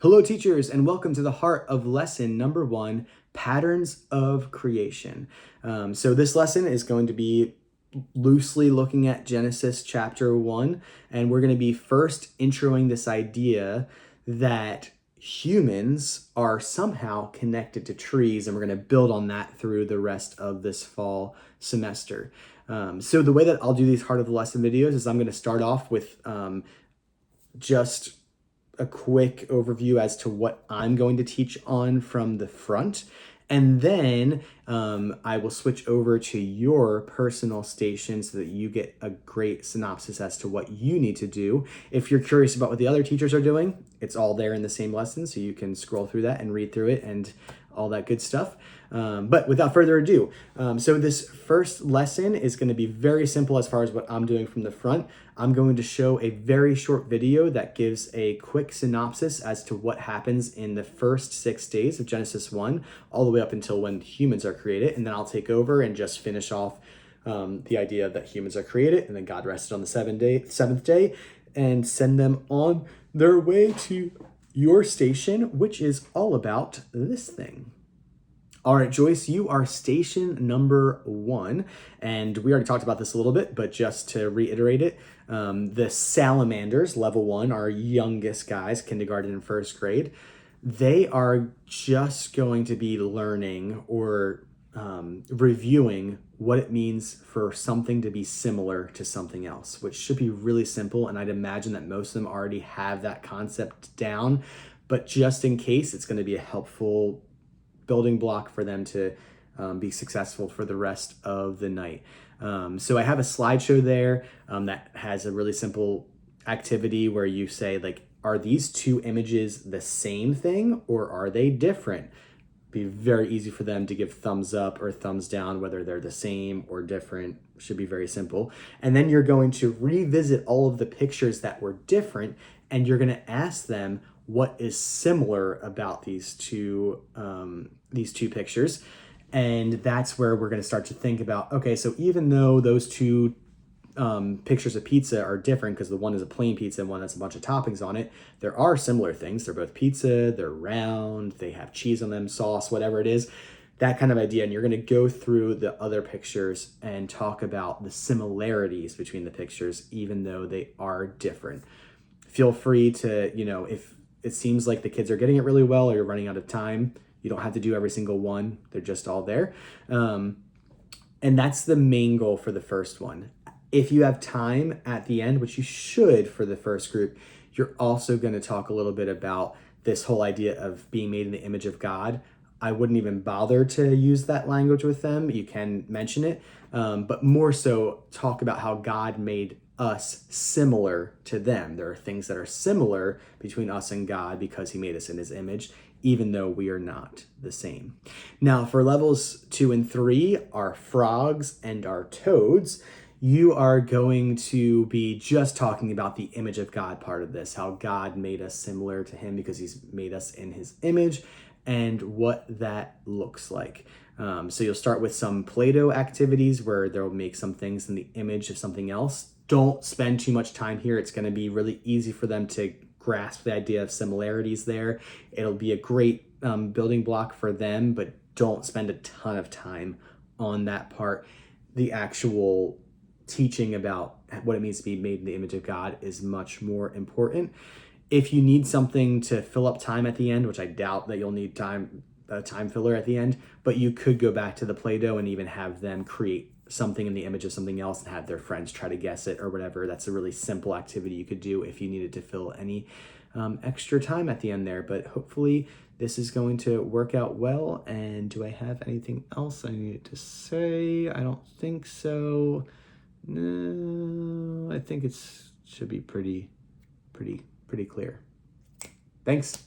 Hello, teachers, and welcome to the heart of lesson number 1, Patterns of Creation. So this lesson is going to be loosely looking at Genesis chapter 1, and we're going to be first introing this idea that humans are somehow connected to trees, and we're going to build on that through the rest of this fall semester. So the way that I'll do these heart of the lesson videos is I'm going to start off with just a quick overview as to what I'm going to teach on from the front. And then I will switch over to your personal station so that you get a great synopsis as to what you need to do. If you're curious about what the other teachers are doing, it's all there in the same lesson, so you can scroll through that and read through it and all that good stuff. But without further ado, so this first lesson is going to be very simple as far as what I'm doing from the front. I'm going to show a very short video that gives a quick synopsis as to what happens in the first 6 days of Genesis 1, all the way up until when humans are created. And then I'll take over and just finish off the idea that humans are created, and then God rested on the seventh day, and send them on their way to your station, which is all about this thing. All right, Joyce, you are station number 1, and we already talked about this a little bit, but just to reiterate it, the salamanders, level 1, our youngest guys, kindergarten and first grade, they are just going to be learning or reviewing what it means for something to be similar to something else, which should be really simple, and I'd imagine that most of them already have that concept down, but just in case, it's going to be a helpful building block for them to be successful for the rest of the night. So I have a slideshow there that has a really simple activity where you say, like, are these two images the same thing or are they different? Be very easy for them to give thumbs up or thumbs down, whether they're the same or different. Should be very simple. And then you're going to revisit all of the pictures that were different, and you're going to ask them what is similar about these two pictures. And that's where we're going to start to think about, okay, so even though those two pictures of pizza are different because the one is a plain pizza and one has a bunch of toppings on it, there are similar things. They're both pizza, they're round, they have cheese on them, sauce, whatever it is, that kind of idea. And you're going to go through the other pictures and talk about the similarities between the pictures, even though they are different. Feel free to, if it seems like the kids are getting it really well or you're running out of time, you don't have to do every single one. They're just all there. And that's the main goal for the first one. If you have time at the end, which you should for the first group, you're also going to talk a little bit about this whole idea of being made in the image of God. I wouldn't even bother to use that language with them. You can mention it, but more so talk about how God made us similar to them. There are things that are similar between us and God because he made us in his image, even though we are not the same. Now, for levels 2 and 3, our frogs and our toads, you are going to be just talking about the image of God part of this, how God made us similar to him because he's made us in his image, and what that looks like. So you'll start with some Play-Doh activities where they'll make some things in the image of something else. Don't spend too much time here. It's going to be really easy for them to grasp the idea of similarities there. It'll be a great building block for them, but don't spend a ton of time on that part. The actual teaching about what it means to be made in the image of God is much more important. If you need something to fill up time at the end, which I doubt that you'll need a time filler at the end, but you could go back to the Play-Doh and even have them create something in the image of something else and have their friends try to guess it or whatever. That's a really simple activity you could do if you needed to fill any extra time at the end there. But hopefully this is going to work out well. And do I have anything else I needed to say? I don't think so. No, I think should be pretty clear. Thanks.